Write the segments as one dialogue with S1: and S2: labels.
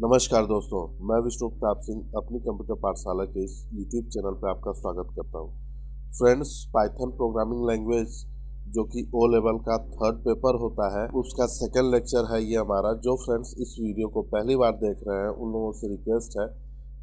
S1: नमस्कार दोस्तों, मैं विष्णु प्रताप सिंह अपनी कंप्यूटर पाठशाला के इस यूट्यूब चैनल पर आपका स्वागत करता हूं। फ्रेंड्स, पाइथन प्रोग्रामिंग लैंग्वेज जो कि ओ लेवल का थर्ड पेपर होता है, उसका सेकंड लेक्चर है ये हमारा। जो फ्रेंड्स इस वीडियो को पहली बार देख रहे हैं उन लोगों से रिक्वेस्ट है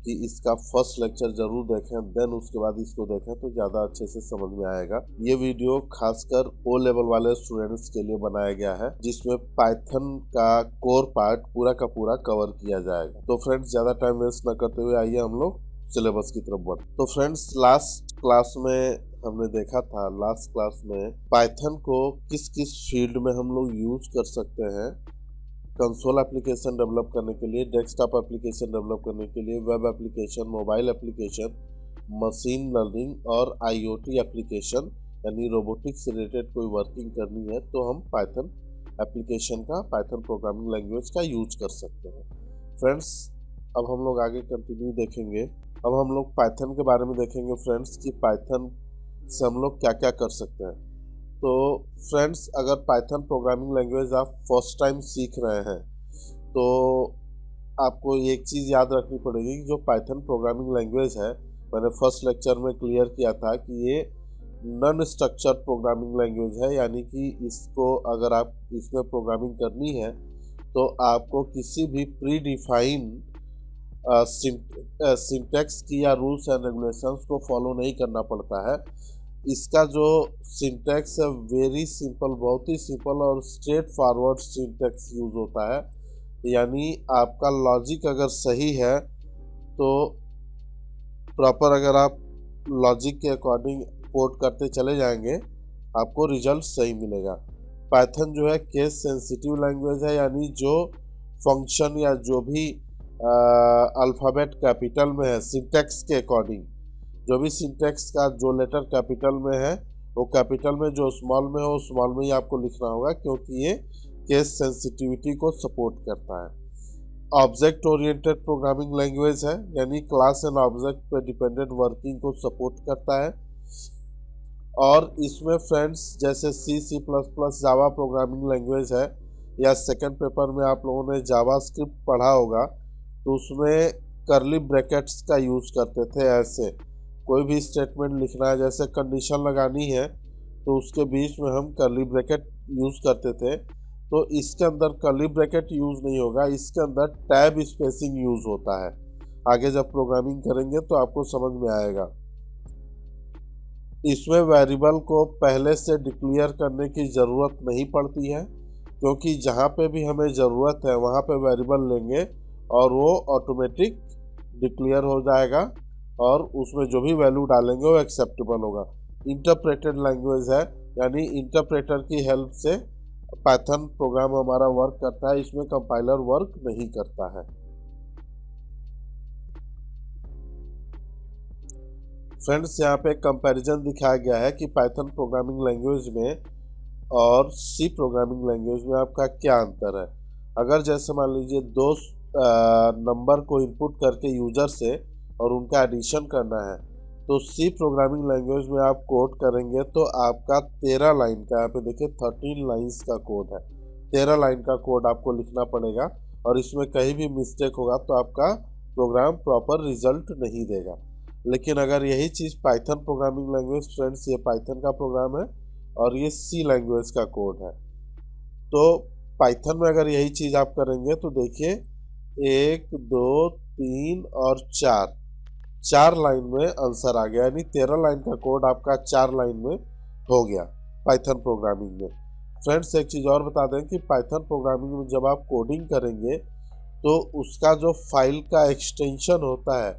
S1: कि इसका फर्स्ट लेक्चर जरूर देखें, देन उसके बाद इसको देखें तो ज़्यादा अच्छे से समझ में आएगा। ये वीडियो खासकर ओ लेवल वाले स्टूडेंट्स के लिए बनाया गया है, जिसमें पाइथन का कोर पार्ट पूरा का पूरा कवर किया जाएगा। तो फ्रेंड्स, ज़्यादा टाइम वेस्ट न करते हुए आइए हम लोग सिलेबस की तरफ बढ़। तो फ्रेंड्स, लास्ट क्लास में हमने देखा था, लास्ट क्लास में पाइथन को किस किस फील्ड में हम लोग यूज कर सकते हैं। कंसोल एप्लीकेशन डेवलप करने के लिए, डेस्कटॉप एप्लीकेशन डेवलप करने के लिए, web application, mobile application, machine learning और आईओटी एप्लीकेशन यानी रोबोटिक्स से रिलेटेड कोई वर्किंग करनी है तो हम पाइथन एप्लीकेशन का, पाइथन प्रोग्रामिंग लैंग्वेज का यूज कर सकते हैं। फ्रेंड्स, अब हम लोग आगे कंटिन्यू देखेंगे। अब हम लोग पाइथन के बारे में देखेंगे फ्रेंड्स कि पाइथन से हम लोग क्या क्या कर सकते हैं। तो फ्रेंड्स, अगर पाइथन प्रोग्रामिंग लैंग्वेज आप फर्स्ट टाइम सीख रहे हैं तो आपको एक चीज़ याद रखनी पड़ेगी कि जो पाइथन प्रोग्रामिंग लैंग्वेज है, मैंने फर्स्ट लेक्चर में क्लियर किया था कि ये नॉन स्ट्रक्चर्ड प्रोग्रामिंग लैंग्वेज है, यानी कि इसको अगर आप इसमें प्रोग्रामिंग करनी है तो आपको किसी भी प्री डिफाइन सिंटैक्स की या रूल्स एंड रेगुलेशंस को फॉलो नहीं करना पड़ता है। इसका जो सिंटैक्स है वेरी सिंपल, बहुत ही सिंपल और स्ट्रेट फॉरवर्ड सिंटैक्स यूज होता है। यानी आपका लॉजिक अगर सही है तो प्रॉपर अगर आप लॉजिक के अकॉर्डिंग कोड करते चले जाएंगे आपको रिजल्ट सही मिलेगा। पाइथन जो है केस सेंसिटिव लैंग्वेज है, यानी जो फंक्शन या जो भी अल्फ़ाबेट कैपिटल में है सिंटैक्स के अकॉर्डिंग, जो भी सिंटैक्स का जो लेटर कैपिटल में है वो कैपिटल में, जो स्मॉल में हो स्मॉल में ही आपको लिखना होगा, क्योंकि ये केस सेंसिटिविटी को सपोर्ट करता है। ऑब्जेक्ट ओरिएंटेड प्रोग्रामिंग लैंग्वेज है, यानी क्लास एंड ऑब्जेक्ट पे डिपेंडेंट वर्किंग को सपोर्ट करता है। और इसमें फ्रेंड्स जैसे C++ जावा प्रोग्रामिंग लैंग्वेज है, या सेकंड पेपर में आप लोगों ने जावा स्क्रिप्ट पढ़ा होगा तो उसमें करली ब्रैकेट्स का यूज़ करते थे। ऐसे कोई भी स्टेटमेंट लिखना है, जैसे कंडीशन लगानी है तो उसके बीच में हम कर्ली ब्रैकेट यूज़ करते थे। तो इसके अंदर कर्ली ब्रैकेट यूज़ नहीं होगा, इसके अंदर टैब स्पेसिंग यूज़ होता है। आगे जब प्रोग्रामिंग करेंगे तो आपको समझ में आएगा। इसमें वेरिएबल को पहले से डिक्लेयर करने की ज़रूरत नहीं पड़ती है, क्योंकि जहाँ पे भी हमें ज़रूरत है वहाँ पे वेरिएबल लेंगे और वो ऑटोमेटिक डिक्लेयर हो जाएगा और उसमें जो भी वैल्यू डालेंगे वो एक्सेप्टेबल होगा। इंटरप्रेटेड लैंग्वेज है, यानी इंटरप्रेटर की हेल्प से पाइथन प्रोग्राम हमारा वर्क करता है, इसमें कंपाइलर वर्क नहीं करता है। फ्रेंड्स, यहाँ पे कंपैरिजन दिखाया गया है कि पाइथन प्रोग्रामिंग लैंग्वेज में और सी प्रोग्रामिंग लैंग्वेज में आपका क्या अंतर है। अगर जैसे मान लीजिए दो नंबर को इनपुट करके यूजर से और उनका एडिशन करना है तो सी प्रोग्रामिंग लैंग्वेज में आप कोड करेंगे तो आपका 13 लाइन का, यहाँ पे देखिए 13 लाइंस का कोड है, 13 लाइन का कोड आपको लिखना पड़ेगा और इसमें कहीं भी मिस्टेक होगा तो आपका प्रोग्राम प्रॉपर रिजल्ट नहीं देगा। लेकिन अगर यही चीज़ पाइथन प्रोग्रामिंग लैंग्वेज, फ्रेंड्स ये पाइथन का प्रोग्राम है और ये सी लैंग्वेज का कोड है, तो पाइथन में अगर यही चीज़ आप करेंगे तो देखिए 1 2 3 और 4 लाइन में आंसर आ गया, यानी 13 लाइन का कोड आपका 4 लाइन में हो गया पाइथन प्रोग्रामिंग में। फ्रेंड्स, एक चीज़ और बता दें कि पाइथन प्रोग्रामिंग में जब आप कोडिंग करेंगे तो उसका जो फाइल का एक्सटेंशन होता है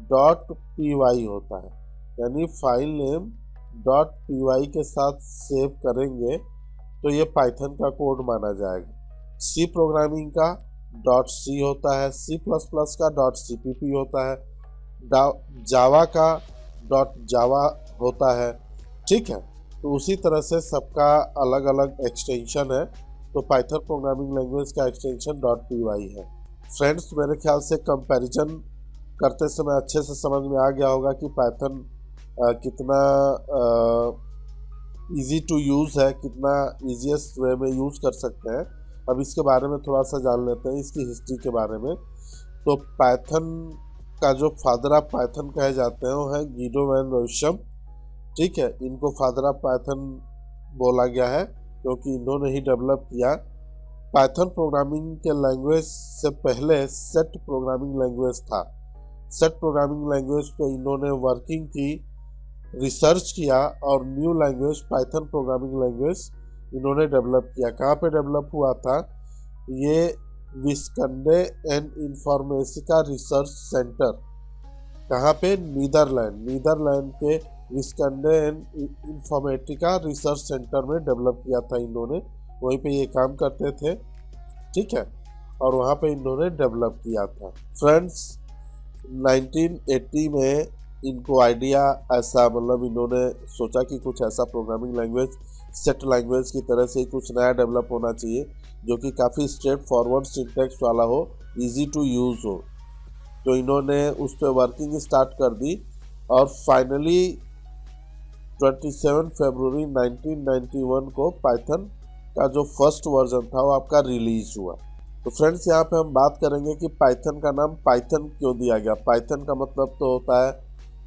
S1: .py होता है, यानी फाइल नेम .py के साथ सेव करेंगे तो ये पाइथन का कोड माना जाएगा। सी प्रोग्रामिंग का .c होता है, C++ का .cpp होता है, जावा का .java होता है, ठीक है। तो उसी तरह से सबका अलग अलग एक्सटेंशन है, तो पाइथन प्रोग्रामिंग लैंग्वेज का एक्सटेंशन .py है। फ्रेंड्स, मेरे ख्याल से कंपैरिजन करते समय अच्छे से समझ में आ गया होगा कि पाइथन कितना इजी टू यूज़ है, कितना ईजीएस्ट वे में यूज़ कर सकते हैं। अब इसके बारे में थोड़ा सा जान लेते हैं, इसकी हिस्ट्री के बारे में। तो पाइथन का जो फादर ऑफ पाइथन कहे जाते हैं वो है गिडो वैन रोयशम। ठीक है, इनको फादर ऑफ पाइथन बोला गया है क्योंकि इन्होंने ही डेवलप किया। पाइथन प्रोग्रामिंग के लैंग्वेज से पहले सेट प्रोग्रामिंग लैंग्वेज था। सेट प्रोग्रामिंग लैंग्वेज पे इन्होंने वर्किंग की, रिसर्च किया और new language Python programming language इन्होंने डेवलप किया। कहाँ पे डेवलप हुआ था? ये विस्कंडे एंड इंफॉर्मेटिका रिसर्च सेंटर, कहाँ पे? नीदरलैंड के विस्कंडे एंड इंफॉर्मेटिका रिसर्च सेंटर में डेवलप किया था इन्होंने। वहीं पे ये काम करते थे। ठीक है, और वहाँ पे इन्होंने डेवलप किया था। फ्रेंड्स, 1980 में इनको आइडिया ऐसा, मतलब इन्होंने सोचा कि कुछ ऐसा प्रोग्रामिंग लैंग्वेज सेट लैंग्वेज की तरह से ही कुछ नया डेवलप होना चाहिए जो कि काफ़ी स्ट्रेट फॉरवर्ड सिंटैक्स वाला हो, इजी टू यूज़ हो। तो इन्होंने उस पर वर्किंग स्टार्ट कर दी और फाइनली 27 फरवरी 1991 को पाइथन का जो फर्स्ट वर्जन था वो आपका रिलीज हुआ। तो फ्रेंड्स, यहाँ पे हम बात करेंगे कि पाइथन का नाम पाइथन क्यों दिया गया। पाइथन का मतलब तो होता है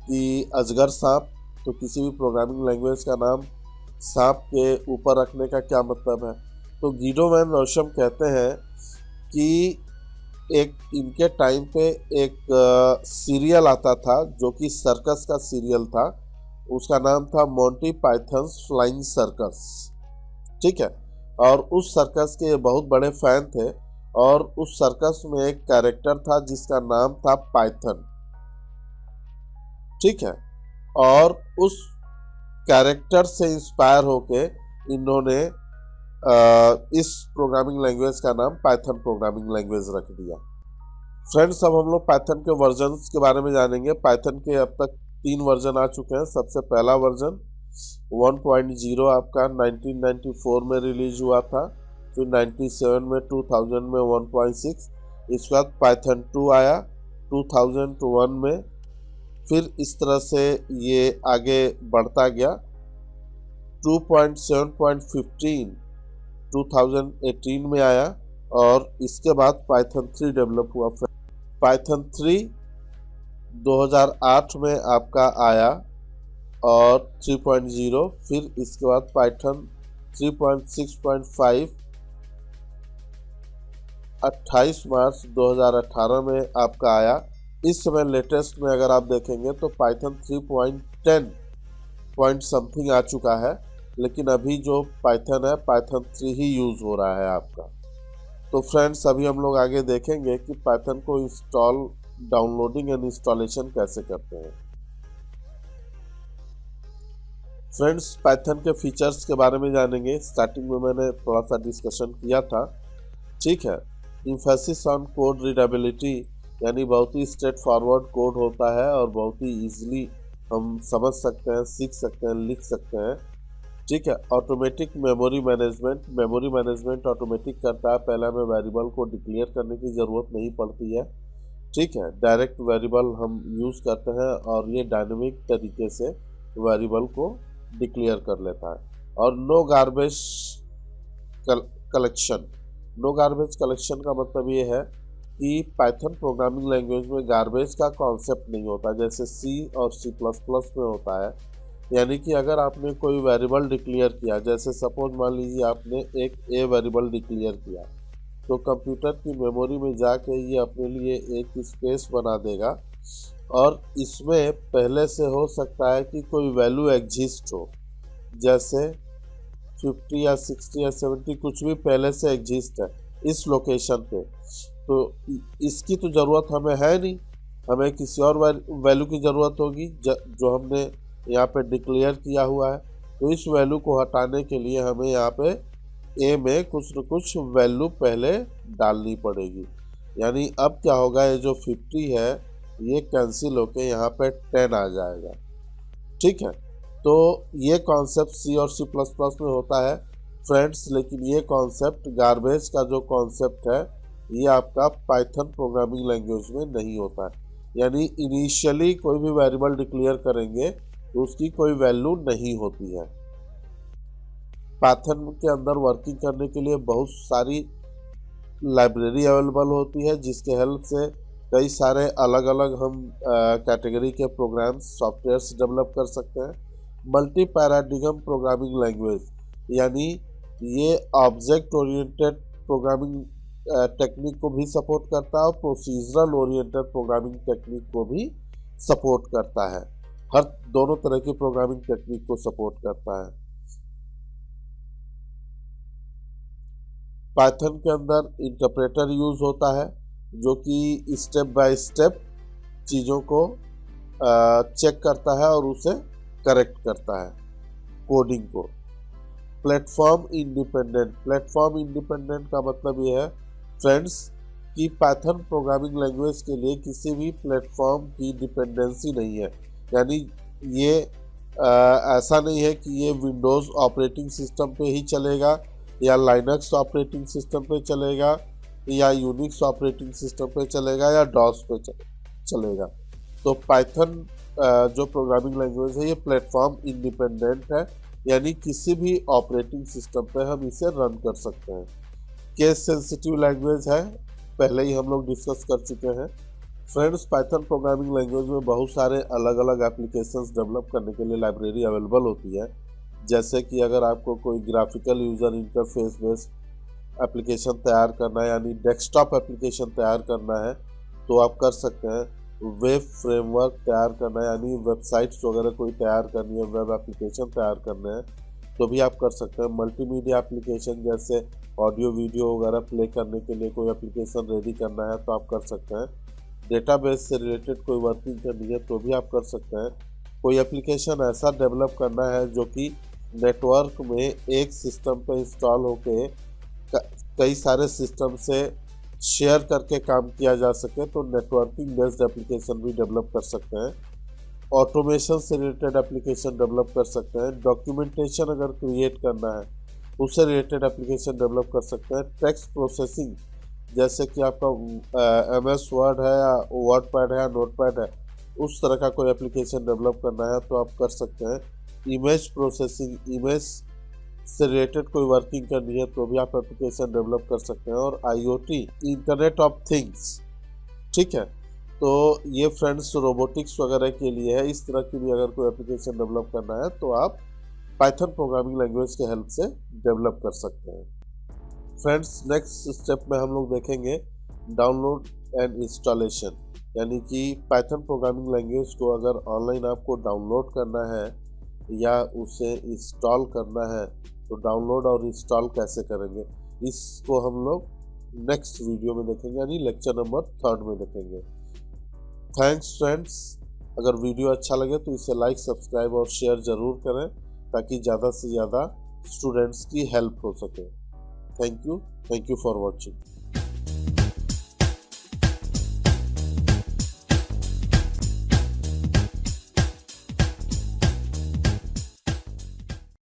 S1: कि अजगर सांप। तो किसी भी प्रोग्रामिंग लैंग्वेज का नाम सांप के ऊपर रखने का क्या मतलब है? तो गिडो वैन रोयशम कहते हैं कि एक इनके टाइम पे एक सीरियल आता था जो कि सर्कस का सीरियल था। उसका नाम था मोंटी पाइथन्स फ्लाइंग सर्कस। ठीक है, और उस सर्कस के बहुत बड़े फैन थे और उस सर्कस में एक कैरेक्टर था जिसका नाम था पाइथन। ठीक है, और उस कैरेक्टर से इंस्पायर होके इन्होंने इस प्रोग्रामिंग लैंग्वेज का नाम पाइथन प्रोग्रामिंग लैंग्वेज रख दिया। फ्रेंड्स, अब हम लोग पाइथन के वर्जन्स के बारे में जानेंगे। पाइथन के अब तक 3 वर्जन आ चुके हैं। सबसे पहला वर्जन 1.0 आपका 1994 में रिलीज हुआ था। फिर 97 में, 2000 में 1.6। इसके बाद पाइथन 2 आया 2001 में। फिर इस तरह से ये आगे बढ़ता गया। 2.7.15 2018 में आया और इसके बाद पाइथन 3 डेवलप हुआ। पाइथन 3 2008 में आपका आया और 3.0। फिर इसके बाद पाइथन 3.6.5 28 मार्च 2018 में आपका आया। इस समय लेटेस्ट में अगर आप देखेंगे तो पाइथन 3.10 पॉइंट समथिंग आ चुका है, लेकिन अभी जो पाइथन है पाइथन 3 ही यूज़ हो रहा है आपका। तो फ्रेंड्स, अभी हम लोग आगे देखेंगे कि पाइथन को इंस्टॉल, डाउनलोडिंग एंड इंस्टॉलेशन कैसे करते हैं। फ्रेंड्स, पाइथन के फीचर्स के बारे में जानेंगे। स्टार्टिंग में मैंने थोड़ा सा डिस्कशन किया था। ठीक है, इम्फेसिस ऑन कोड रीडेबिलिटी, यानी बहुत ही स्ट्रेट फॉरवर्ड कोड होता है और बहुत ही ईजिली हम समझ सकते हैं, सीख सकते हैं, लिख सकते हैं। ठीक है, ऑटोमेटिक मेमोरी मैनेजमेंट ऑटोमेटिक करता है। पहले हमें वेरिएबल को डिक्लेयर करने की ज़रूरत नहीं पड़ती है। ठीक है, डायरेक्ट वेरिएबल हम यूज़ करते हैं और ये डायनेमिक तरीके से वेरिएबल को डिक्लेयर कर लेता है। और no garbage collection. No garbage collection का मतलब ये है कि पाइथन प्रोग्रामिंग लैंग्वेज में गार्बेज का कॉन्सेप्ट नहीं होता जैसे सी और C++ में होता है। यानी कि अगर आपने कोई वेरिएबल डिक्लेयर किया, जैसे सपोज मान लीजिए आपने एक ए वेरिएबल डिक्लेयर किया, तो कंप्यूटर की मेमोरी में जाके ये अपने लिए एक स्पेस बना देगा और इसमें पहले से हो सकता है कि कोई वैल्यू एग्जिस्ट हो, जैसे 50 या 60 या 70 कुछ भी पहले से एग्जिस्ट है इस लोकेशन पे। तो इसकी तो ज़रूरत हमें है नहीं, हमें किसी और वैल्यू की ज़रूरत होगी जो हमने यहाँ पे डिक्लेयर किया हुआ है। तो इस वैल्यू को हटाने के लिए हमें यहाँ पे ए में कुछ न कुछ वैल्यू पहले डालनी पड़ेगी। यानी अब क्या होगा, ये जो 50 है ये कैंसिल होके यहाँ पे 10 आ जाएगा। ठीक है, तो ये कॉन्सेप्ट C और C++ में होता है फ्रेंड्स, लेकिन ये कॉन्सेप्ट गार्बेज का जो कॉन्सेप्ट है ये आपका पाइथन प्रोग्रामिंग लैंग्वेज में नहीं होता है। यानी इनिशियली कोई भी वेरिएबल डिक्लेयर करेंगे तो उसकी कोई वैल्यू नहीं होती है। पाइथन के अंदर वर्किंग करने के लिए बहुत सारी लाइब्रेरी अवेलेबल होती है जिसके हेल्प से कई सारे अलग अलग हम कैटेगरी के प्रोग्राम्स सॉफ्टवेयर्स डेवलप कर सकते हैं। मल्टी पैराडिगम प्रोग्रामिंग लैंग्वेज यानी ये ऑब्जेक्ट ओरिएंटेड प्रोग्रामिंग टेक्निक को भी सपोर्ट करता है और प्रोसीजरल ओरिएंटेड प्रोग्रामिंग टेक्निक को भी सपोर्ट करता है। हर दोनों तरह की प्रोग्रामिंग टेक्निक को सपोर्ट करता है। पाइथन के अंदर इंटरप्रेटर यूज होता है जो कि स्टेप बाय स्टेप चीज़ों को चेक करता है और उसे करेक्ट करता है कोडिंग को। प्लेटफॉर्म इंडिपेंडेंट का मतलब ये है फ्रेंड्स कि पाइथन प्रोग्रामिंग लैंग्वेज के लिए किसी भी प्लेटफॉर्म की डिपेंडेंसी नहीं है। यानी ये ऐसा नहीं है कि ये विंडोज़ ऑपरेटिंग सिस्टम पे ही चलेगा या लाइनक्स ऑपरेटिंग सिस्टम पे चलेगा या यूनिक्स ऑपरेटिंग सिस्टम पे चलेगा या डॉस पे चलेगा। तो पाइथन जो प्रोग्रामिंग लैंग्वेज है ये प्लेटफॉर्म इंडिपेंडेंट है, यानी किसी भी ऑपरेटिंग सिस्टम पे हम इसे रन कर सकते हैं। केस सेंसिटिव लैंग्वेज है, पहले ही हम लोग डिस्कस कर चुके हैं। फ्रेंड्स, पाइथन प्रोग्रामिंग लैंग्वेज में बहुत सारे अलग अलग एप्लीकेशंस डेवलप करने के लिए लाइब्रेरी अवेलेबल होती है। जैसे कि अगर आपको कोई graphical user interface based application तैयार करना है यानी डेस्कटॉप एप्लीकेशन तैयार करना है तो आप कर सकते हैं। वेब फ्रेमवर्क तैयार करना है यानी वेबसाइट्स वगैरह कोई तैयार करनी है, वेब एप्लीकेशन तैयार करने हैं तो भी आप कर सकते हैं। मल्टीमीडिया एप्लीकेशन जैसे ऑडियो वीडियो वगैरह प्ले करने के लिए कोई एप्लीकेशन रेडी करना है तो आप कर सकते हैं। डेटाबेस से रिलेटेड कोई वर्किंग करनी है तो भी आप कर सकते हैं। कोई एप्लीकेशन ऐसा डेवलप करना है जो कि नेटवर्क में एक सिस्टम पर इंस्टॉल होके कई सारे सिस्टम से शेयर करके काम किया जा सके तो नेटवर्किंग बेस्ड एप्लीकेशन भी डेवलप कर सकते हैं। ऑटोमेशन से रिलेटेड एप्लीकेशन डेवलप कर सकते हैं। डॉक्यूमेंटेशन अगर क्रिएट करना है उससे रिलेटेड एप्लीकेशन डेवलप कर सकते हैं। टेक्स्ट प्रोसेसिंग जैसे कि आपका MS वर्ड है या वर्डपैड है या नोटपैड है, उस तरह का कोई एप्लीकेशन डेवलप करना है तो आप कर सकते हैं। इमेज प्रोसेसिंग, इमेज से रिलेटेड कोई वर्किंग करनी है तो भी आप एप्लीकेशन डेवलप कर सकते हैं। और IoT, इंटरनेट ऑफ थिंग्स, ठीक है। तो ये फ्रेंड्स रोबोटिक्स वगैरह के लिए है। इस तरह की भी अगर कोई एप्लीकेशन डेवलप करना है तो आप पाइथन प्रोग्रामिंग लैंग्वेज के हेल्प से डेवलप कर सकते हैं। फ्रेंड्स, नेक्स्ट स्टेप में हम लोग देखेंगे डाउनलोड एंड इंस्टॉलेशन, यानी कि पाइथन प्रोग्रामिंग लैंग्वेज को अगर ऑनलाइन आपको डाउनलोड करना है या उसे इंस्टॉल करना है तो डाउनलोड और इंस्टॉल कैसे करेंगे, इसको हम लोग नेक्स्ट वीडियो में देखेंगे, यानी लेक्चर नंबर 3 में देखेंगे। थैंक्स फ्रेंड्स, अगर वीडियो अच्छा लगे तो इसे लाइक, सब्सक्राइब और शेयर ज़रूर करें ताकि ज़्यादा से ज़्यादा स्टूडेंट्स की हेल्प हो सके। Thank you for watching.